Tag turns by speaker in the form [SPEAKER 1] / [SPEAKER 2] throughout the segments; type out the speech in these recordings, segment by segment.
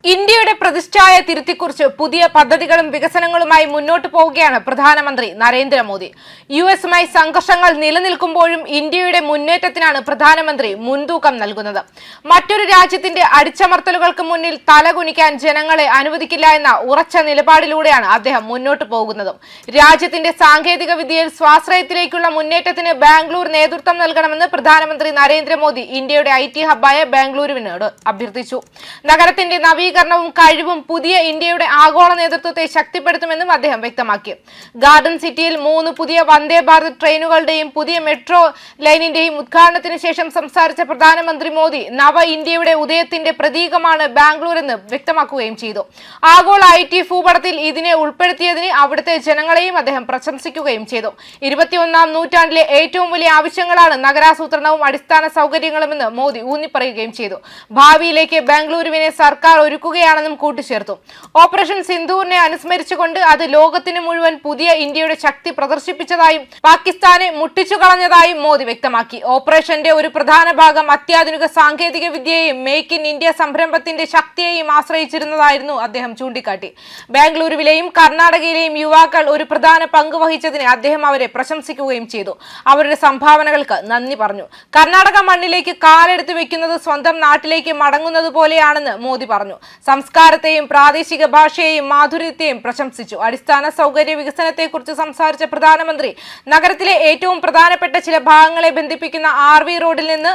[SPEAKER 1] ഇന്ത്യയുടെ പ്രതിഷ്ഠായ തിരുത്തിക്കുറിച്ച് പുതിയ പദ്ധതികളും വികസനങ്ങളുമായി മുന്നോട്ടു പോവുകയാണ് പ്രധാനമന്ത്രി നരേന്ദ്രമോദി. യുഎസുമായി സംഘർഷങ്ങൾ നിലനിൽക്കുമ്പോഴും ഇന്ത്യയുടെ മുന്നേറ്റത്തിനാണ് പ്രധാനമന്ത്രി മുൻതൂക്കം നൽകുന്നത്. മറ്റൊരു രാജ്യത്തിന്റെ അടിച്ചമർത്തലുകൾക്ക് മുന്നിൽ തലകുനിക്കാൻ ജനങ്ങളെ അനുവദിക്കില്ല എന്ന ഉറച്ച നിലപാടിലൂടെയാണ് അദ്ദേഹം മുന്നോട്ടു പോകുന്നത്. രാജ്യത്തിന്റെ സാങ്കേതിക വിദ്യയിൽ സ്വാശ്രയത്തിലേക്കുള്ള മുന്നേറ്റത്തിന് ബാംഗ്ലൂർ നേതൃത്വം നൽകണമെന്ന് പ്രധാനമന്ത്രി നരേന്ദ്രമോദി ഇന്ത്യയുടെ IT ഹബ്ബായ ബാംഗ്ലൂരുവിനോട് അഭ്യർത്ഥിച്ചു. നഗരത്തിന്റെ നവീകരണവും കഴിവും പുതിയ ഇന്ത്യയുടെ ആഗോള നേതൃത്വത്തെ ശക്തിപ്പെടുത്തുമെന്നും അദ്ദേഹം വ്യക്തമാക്കി. ഗാർഡൻ സിറ്റിയിൽ 3 പുതിയ വന്ദേ ഭാരത് ട്രെയിനുകളുടെയും പുതിയ മെട്രോ ലൈനിന്റെയും ഉദ്ഘാടനത്തിന് ശേഷം സംസാരിച്ച പ്രധാനമന്ത്രി മോദി നവ ഇന്ത്യയുടെ ഉദയത്തിന്റെ പ്രതീകമാണ് ബാംഗ്ലൂർ എന്ന് വ്യക്തമാക്കുകയും ചെയ്തു. ആഗോള IT ഭൂപടത്തിൽ ഇതിനെ ഉൾപ്പെടുത്തിയതിന് അവിടുത്തെ ജനങ്ങളെയും അദ്ദേഹം പ്രശംസിക്കുകയും ചെയ്തു. 21ാം നൂറ്റാണ്ടിലെ ഏറ്റവും വലിയ ആവശ്യങ്ങളാണ് നഗരാസൂത്രണവും അടിസ്ഥാന സൗകര്യങ്ങളുമെന്ന് മോദി ഊന്നിപ്പറയുകയും ചെയ്തു. ഭാവിയിലേക്ക് ബാംഗ്ലൂരുവിനെ സർക്കാർ ഒരുക്കുകയാണെന്നും കൂട്ടിച്ചേർത്തു. ഓപ്പറേഷൻ സിന്ദൂറിനെ അനുസ്മരിച്ചുകൊണ്ട് അത് ലോകത്തിന് മുഴുവൻ പുതിയ ഇന്ത്യയുടെ ശക്തി പ്രദർശിപ്പിച്ചതായും പാകിസ്ഥാനെ മുട്ടിച്ചു കളഞ്ഞതായും മോദി വ്യക്തമാക്കി. ഓപ്പറേഷന്റെ ഒരു പ്രധാന ഭാഗം അത്യാധുനിക സാങ്കേതിക വിദ്യയെയും മേക്ക് ഇൻ ഇന്ത്യ സംരംഭത്തിന്റെ ശക്തിയെയും ആശ്രയിച്ചിരുന്നതായിരുന്നു അദ്ദേഹം ചൂണ്ടിക്കാട്ടി. ബാംഗ്ലൂരുവിലെയും കർണാടകയിലെയും യുവാക്കൾ ഒരു പ്രധാന പങ്ക് വഹിച്ചതിന് അദ്ദേഹം അവരെ പ്രശംസിക്കുകയും ചെയ്തു. അവരുടെ സംഭാവനകൾക്ക് നന്ദി പറഞ്ഞു. കർണാടക മണ്ണിലേക്ക് കാലെടുത്ത് വെക്കുന്നത് സ്വന്തം നാട്ടിലേക്ക് മടങ്ങുന്നത് പോലെയാണെന്ന് മോദി പറഞ്ഞു. സംസ്കാരത്തെയും പ്രാദേശിക ഭാഷയെയും മാധുര്യത്തെയും പ്രശംസിച്ചു. അടിസ്ഥാന സൗകര്യ വികസനത്തെക്കുറിച്ച് സംസാരിച്ച പ്രധാനമന്ത്രി നഗരത്തിലെ ഏറ്റവും പ്രധാനപ്പെട്ട ചില ഭാഗങ്ങളെ ബന്ധിപ്പിക്കുന്ന RV റോഡിൽ നിന്ന്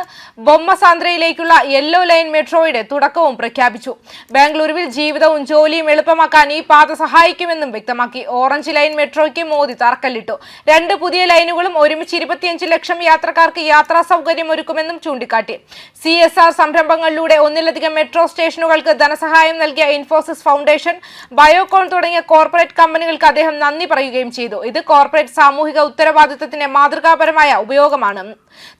[SPEAKER 1] ബൊമ്മസാന്ദ്രയിലേക്കുള്ള യെല്ലോ ലൈൻ മെട്രോയുടെ തുടക്കവും പ്രഖ്യാപിച്ചു. ബാംഗ്ലൂരുവിൽ ജീവിതവും ജോലിയും എളുപ്പമാക്കാൻ ഈ പാത സഹായിക്കുമെന്നും വ്യക്തമാക്കി. ഓറഞ്ച് ലൈൻ മെട്രോയ്ക്ക് മോദി തറക്കല്ലിട്ടു. 2 പുതിയ ലൈനുകളും ഒരുമിച്ച് 25 ലക്ഷം യാത്രക്കാർക്ക് യാത്രാ സൗകര്യം ഒരുക്കുമെന്നും ചൂണ്ടിക്കാട്ടി. CSR സംരംഭങ്ങളിലൂടെ ഒന്നിലധികം മെട്രോ സ്റ്റേഷനുകൾക്ക് ധനസഹായം നൽകിയ ഇൻഫോസിസ് ഫൗണ്ടേഷൻ, ബയോകോൺ തുടങ്ങിയ കോർപ്പറേറ്റ് കമ്പനികൾക്ക് അദ്ദേഹം നന്ദി പറയുകയും ചെയ്തു. ഇത് കോർപ്പറേറ്റ് സാമൂഹിക ഉത്തരവാദിത്തത്തിന്റെ മാതൃകാപരമായ ഉപയോഗമാണ്.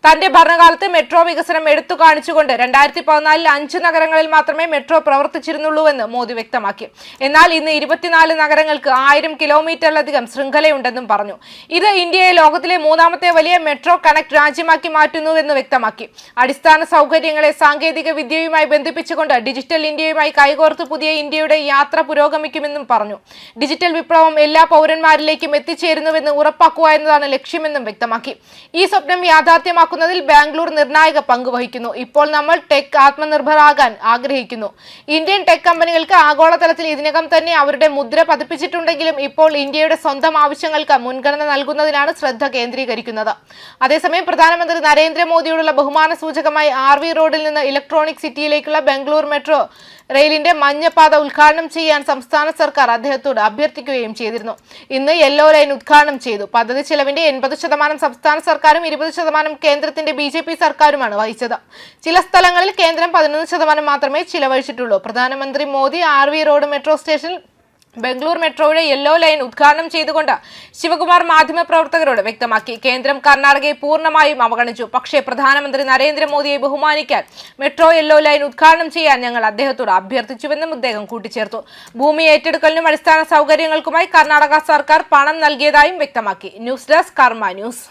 [SPEAKER 1] തന്റെ ഭരണകാലത്ത് മെട്രോ വികസനം എടുത്തു കാണിച്ചുകൊണ്ട് 2014 5 നഗരങ്ങളിൽ മാത്രമേ മെട്രോ പ്രവർത്തിച്ചിരുന്നുള്ളൂവെന്ന് മോദി വ്യക്തമാക്കി. എന്നാൽ ഇന്ന് 24 നഗരങ്ങൾക്ക് 1000 കിലോമീറ്ററിലധികം ശൃംഖലയുണ്ടെന്നും പറഞ്ഞു. ഇത് ഇന്ത്യയെ ലോകത്തിലെ 3ാമത്തെ വലിയ മെട്രോ കണക്ട് രാജ്യമാക്കി മാറ്റുന്നുവെന്ന് വ്യക്തമാക്കി. അടിസ്ഥാന സൗകര്യങ്ങളെ സാങ്കേതിക വിദ്യയുമായി ബന്ധിപ്പിച്ചുകൊണ്ട് ഡിജിറ്റൽ ഇന്ത്യയുമായി കൈകോർത്ത് പുതിയ ഇന്ത്യയുടെ യാത്ര പുരോഗമിക്കുമെന്നും പറഞ്ഞു. ഡിജിറ്റൽ വിപ്ലവം എല്ലാ പൗരന്മാരിലേക്കും എത്തിച്ചേരുന്നുവെന്ന് ഉറപ്പാക്കുക എന്നതാണ് ലക്ഷ്യമെന്നും വ്യക്തമാക്കി. ഈ സ്വപ്നം യാഥാർത്ഥ്യമാക്കുന്നതിൽ ബാംഗ്ലൂർ നിർണായക പങ്ക് വഹിക്കുന്നു. ഇപ്പോൾ നമ്മൾ ടെക് ആത്മനിർഭരാകാൻ ആഗ്രഹിക്കുന്നു. ഇന്ത്യൻ ടെക് കമ്പനികൾക്ക് ആഗോളതലത്തിൽ ഇതിനകം തന്നെ അവരുടെ മുദ്ര പതിപ്പിച്ചിട്ടുണ്ടെങ്കിലും ഇപ്പോൾ ഇന്ത്യയുടെ സ്വന്തം ആവശ്യങ്ങൾക്ക് മുൻഗണന നൽകുന്നതിനാണ് ശ്രദ്ധ കേന്ദ്രീകരിക്കുന്നത്. അതേസമയം പ്രധാനമന്ത്രി നരേന്ദ്രമോദിയോടുള്ള ബഹുമാന സൂചകമായി RV റോഡിൽ നിന്ന് ഇലക്ട്രോണിക് സിറ്റിയിലേക്കുള്ള ബാംഗ്ലൂർ മെട്രോ റെയിലിന്റെ മഞ്ഞപ്പാത ഉദ്ഘാടനം ചെയ്യാൻ സംസ്ഥാന സർക്കാർ അദ്ദേഹത്തോട് അഭ്യർത്ഥിക്കുകയും ചെയ്തിരുന്നു. ഇന്ന് യെല്ലോ ലൈൻ ഉദ്ഘാടനം ചെയ്തു. പദ്ധതി ചെലവിന്റെ 80% സംസ്ഥാന സർക്കാരും 20% കേന്ദ്രത്തിന്റെ BJP സർക്കാരുമാണ് വഹിച്ചത്. ചില സ്ഥലങ്ങളിൽ കേന്ദ്രം 11% മാത്രമേ ചിലവഴിച്ചിട്ടുള്ളൂ. പ്രധാനമന്ത്രി മോദി RV റോഡ് മെട്രോ സ്റ്റേഷനിൽ ബംഗളൂർ മെട്രോയുടെ യെല്ലോ ലൈൻ ഉദ്ഘാടനം ചെയ്തുകൊണ്ട് ശിവകുമാർ മാധ്യമപ്രവർത്തകരോട് വ്യക്തമാക്കി. കേന്ദ്രം കർണാടകയെ പൂർണ്ണമായും അവഗണിച്ചു. പക്ഷേ പ്രധാനമന്ത്രി നരേന്ദ്രമോദിയെ ബഹുമാനിക്കാൻ മെട്രോ യെല്ലോ ലൈൻ ഉദ്ഘാടനം ചെയ്യാൻ ഞങ്ങൾ അദ്ദേഹത്തോട് അഭ്യർത്ഥിച്ചുവെന്നും അദ്ദേഹം കൂട്ടിച്ചേർത്തു. ഭൂമി ഏറ്റെടുക്കലിനും അടിസ്ഥാന സൗകര്യങ്ങൾക്കുമായി കർണാടക സർക്കാർ പണം നൽകിയതായും വ്യക്തമാക്കി. ന്യൂസ് ഡെസ്ക് കർമ്മ ന്യൂസ്.